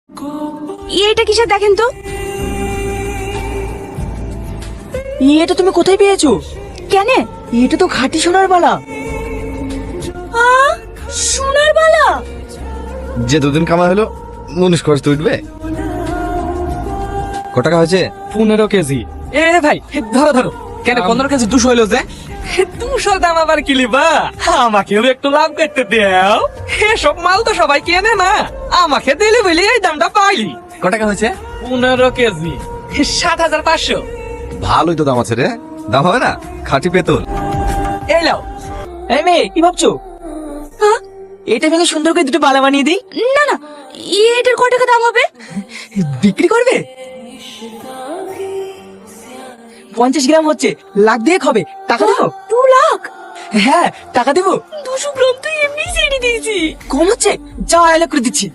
এটা কিসের দেখেন তো? এটা তুমি কোথায় পেয়েছো? কেন? এটা তো খাঁটি সোনার বালা। সোনার বালা? যে দুদিন কামাই হলো মুনিশ খরচ তো উঠবে। ক টাকা হয়েছে? 15 কেজি। এ ভাই ধরো ধরো। কেন 15 কেজি 200 হইলো যে? 200 দাম আবার কি লিবা? আমাকেও একটু লাভ করতে দাও। সব মাল তো সবাই কেনে না, আমাকে দিলে বলে এই দামটা পাইলি। ক টাকা হয়েছে? 15 কেজি 7500। ভালোই তো দাম আছে রে। দাম হবে না? খাঁটি পেতল। এই লাও। এই মেয়ে কি ভাবছো? এটা ভেঙে সুন্দর করে দুটো বালা বানিয়ে দিই। না না, এটার কত টাকা দাম হবে? বিক্রি করবে? 50 গ্রাম হচ্ছে, লাখ দিয়ে হবে। টাকা দেবো? 2 লাখ? হ্যাঁ টাকা দেবো। 200 গ্রাম তো এমনি ছেড়ে দিয়েছি। কম হচ্ছে, যা 1 লাখ করে দিচ্ছি।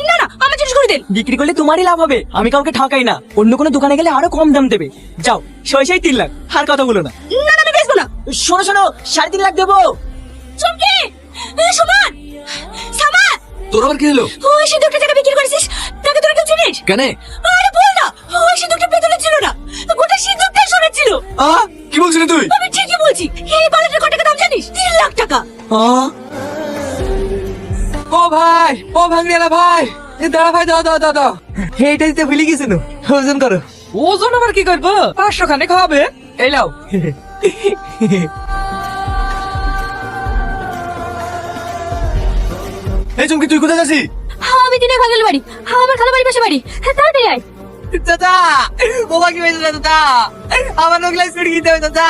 না না, আমার জিনিস করে দেন। বিক্রি করলে তোমারই লাভ হবে, আমি কাউকে ঠকাই না। অন্য কোনো দোকানে গেলে আরো কম দাম দেবে। যাও, সই 3 লাখ। আর কথা বলো না। না না, আমি বেচবো না। শোনো শোনো, 3.5 লাখ দেবো। চমকে সমান সামান। তোর আবার কি হলো? ওই সিঁদুরটা টাকা বিক্রি করেছিস, তাকে তোরা কেউ চিনিস? কেন? আরে বল না, ওই সিঁদুরটা পেতলে ছিল না, গোটা সিঁদুরটাই সোনার ছিল। কি বলছিস তুই? আমি ঠিকই বলছি। এই বালাটার কত টাকা দাম জানিস? 3 লাখ টাকা। ও ভাই, ও ভাঙড়িয়ালা ভাই, এ দাঁড়া ভাই, দাও দাও দাও দাও। এইটা দিতে ভুলে গেছিল। ওজন করো। ওজন আবার কি করবো? 500 খানেক হবে। এই লাও। এই চুমকি তুই কোথায় যাচ্ছিস? আমি দিনে ভাগের বাড়ি, আমার খালা বাড়ি পাশে বাড়ি। তাড়াতাড়ি আয়। দাদা, ও বাকি হয়েছে দাদা। আমার নগলাই ছুটি দিতে হবে দাদা।